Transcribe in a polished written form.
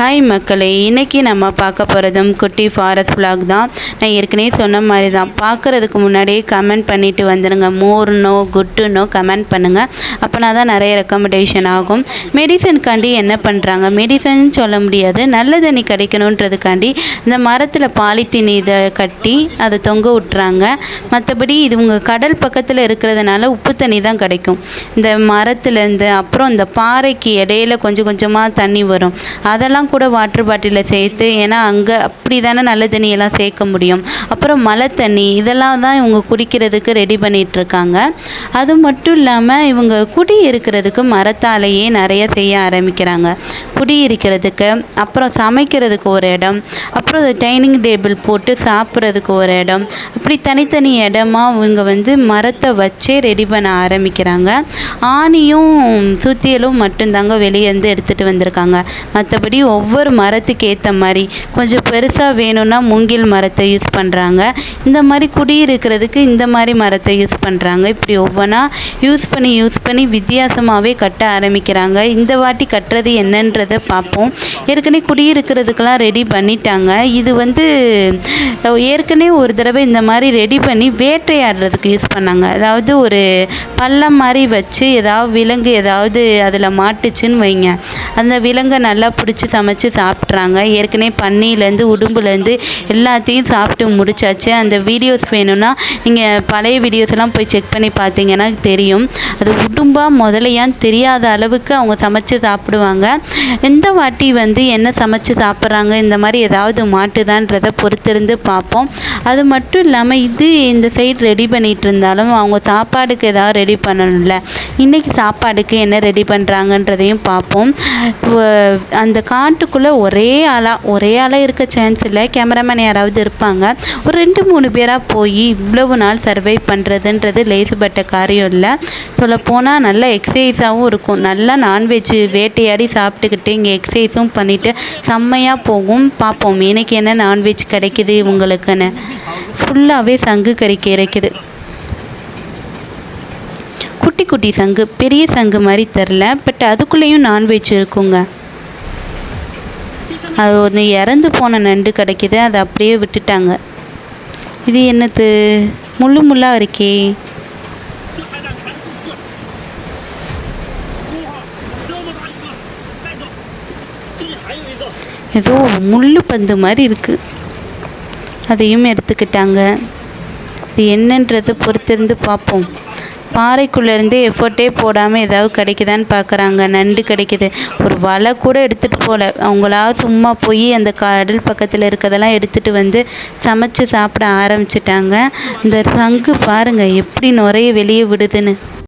Hi மக்களே, இன்றைக்கி நம்ம பார்க்க போகிறதும் குட்டி ஃபாரஸ்ட் vlog தான். நான் ஏற்கனவே சொன்ன மாதிரி தான். பார்க்குறதுக்கு முன்னாடியே கமெண்ட் பண்ணிவிட்டு வந்துடுங்க. மோர்னோ குட்டுனோ கமெண்ட் பண்ணுங்கள். அப்போனா தான் நிறைய ரெக்கமெண்டேஷன் ஆகும். மெடிசனுக்காண்டி என்ன பண்ணுறாங்க, மெடிசன் சொல்ல முடியாது, நல்ல தண்ணி கிடைக்கணுன்றதுக்காண்டி இந்த மரத்தில் பாலித்தீன் இதை கட்டி அதை தொங்க விட்டுறாங்க. மற்றபடி இது உங்கள் கடல் பக்கத்தில் இருக்கிறதுனால உப்பு தண்ணி தான் கிடைக்கும். இந்த மரத்துலேருந்து அப்புறம் இந்த பாறைக்கு இடையில கொஞ்சம் கொஞ்சமாக தண்ணி வரும். அதெல்லாம் கூட வாட்டர் பாட்டிலில் சேர்த்து, ஏன்னா அங்கே அப்படி தானே நல்ல தண்ணியெல்லாம் சேர்க்க முடியும். அப்புறம் மழை தண்ணி இதெல்லாம் தான் இவங்க குடிக்கிறதுக்கு ரெடி பண்ணிகிட்ருக்காங்க. அது மட்டும் இல்லாமல் இவங்க குடி இருக்கிறதுக்கு மரத்தாலேயே நிறைய செய்ய ஆரம்பிக்கிறாங்க. குடி இருக்கிறதுக்கு, அப்புறம் சமைக்கிறதுக்கு ஒரு இடம், அப்புறம் டைனிங் டேபிள் போட்டு சாப்பிட்றதுக்கு ஒரு இடம், இப்படி தனித்தனி இடமா இவங்க மரத்தை வச்சே ரெடி பண்ண ஆரம்பிக்கிறாங்க. ஆணியும் சுத்தியலும் மட்டும்தாங்க வெளியேருந்து எடுத்துகிட்டு வந்திருக்காங்க. மற்றபடி ஒவ்வொரு மரத்துக்கு ஏற்ற மாதிரி கொஞ்சம் பெருசாக வேணும்னா மூங்கில் மரத்தை யூஸ் பண்ணுறாங்க. இந்த மாதிரி குடியிருக்கிறதுக்கு இந்த மாதிரி மரத்தை யூஸ் பண்ணுறாங்க. இப்படி ஒவ்வொன்றா யூஸ் பண்ணி வித்தியாசமாகவே கட்ட ஆரம்பிக்கிறாங்க. இந்த வாட்டி கட்டுறது என்னன்றதை பார்ப்போம். ஏற்கனவே குடியிருக்கிறதுக்கெல்லாம் ரெடி பண்ணிட்டாங்க. இது ஏற்கனவே ஒரு தடவை இந்த மாதிரி ரெடி பண்ணி வேட்டையாடுறதுக்கு யூஸ் பண்ணாங்க. அதாவது ஒரு பள்ளம் மாதிரி வச்சு ஏதாவது விலங்கு ஏதாவது அதில் மாட்டுச்சுன்னு வைங்க, அந்த விலங்கை நல்லா பிடிச்சி சமைச்சு சாப்பிட்றாங்க. ஏற்கனவே பன்னியிலேருந்து உடும்புலேருந்து எல்லாத்தையும் சாப்பிட்டு முடிச்சாச்சு. அந்த வீடியோஸ் வேணும்னா நீங்கள் பழைய வீடியோஸ்லாம் போய் செக் பண்ணி பார்த்தீங்கன்னா தெரியும். அது உடும்பா முதலையான்னு தெரியாத அளவுக்கு அவங்க சமைச்சு சாப்பிடுவாங்க. இந்த வாட்டி என்ன சமைச்சு சாப்பிட்றாங்க, இந்த மாதிரி ஏதாவது மாட்டுதான்றதை பொறுத்திருந்து பார்ப்போம். அது மட்டும் இல்லாமல் இந்த சைடு ரெடி பண்ணிகிட்டு இருந்தாலும் அவங்க சாப்பாடுக்கு ஏதாவது ரெடி பண்ணணும்ல. இன்றைக்கி சாப்பாடுக்கு என்ன ரெடி பண்ணுறாங்கன்றதையும் பார்ப்போம். அந்த காட்டுக்குள்ளே ஒரே ஆளாக இருக்க சான்ஸ் இல்லை. கேமராமேன் யாராவது இருப்பாங்க. ஒரு 2-3 பேராக போய் இவ்வளவு நாள் சர்வை பண்ணுறதுன்றது லேசுப்பட்ட காரியம் இல்லை. சொல்லப்போனால் நல்ல எக்ஸசைஸாகவும் இருக்கும். நல்லா நான்வெஜ் வேட்டையாடி சாப்பிட்டுக்கிட்டு இங்கே எக்ஸசைஸும் பண்ணிவிட்டு செம்மையாக போகும். பார்ப்போம் எனக்கு என்ன நான்வெஜ் கிடைக்கிது இவங்களுக்குன்னு. ஃபுல்லாகவே சங்கு கறி கிடைக்குது. குட்டி குட்டி சங்கு, பெரிய சங்கு மாதிரி தெரில, பட் அதுக்குள்ளேயும் நான்வெஜ் இருக்குங்க. அது ஒன்று இறந்து போன நண்டு கிடைக்கிது, அதை அப்படியே விட்டுட்டாங்க. இது என்னது முள்ளாக இருக்கே. ஏதோ முள் பந்து மாதிரி இருக்குது, அதையும் எடுத்துக்கிட்டாங்க. இது என்னன்றதை பொறுத்திருந்து பார்ப்போம். பாறைக்குள்ளேருந்தே எஃபர்ட்டே போடாமல் ஏதாவது கிடைக்குதான்னு பார்க்குறாங்க. நண்டு கிடைக்கிது. ஒரு வலை கூட எடுத்துகிட்டு போகல. அவங்களா சும்மா போய் அந்த கடல் பக்கத்தில் இருக்கிறதெல்லாம் எடுத்துகிட்டு சமைச்சு சாப்பிட ஆரம்பிச்சிட்டாங்க. இந்த சங்கு பாருங்கள் எப்படி நுரைய வெளியே விடுதுன்னு.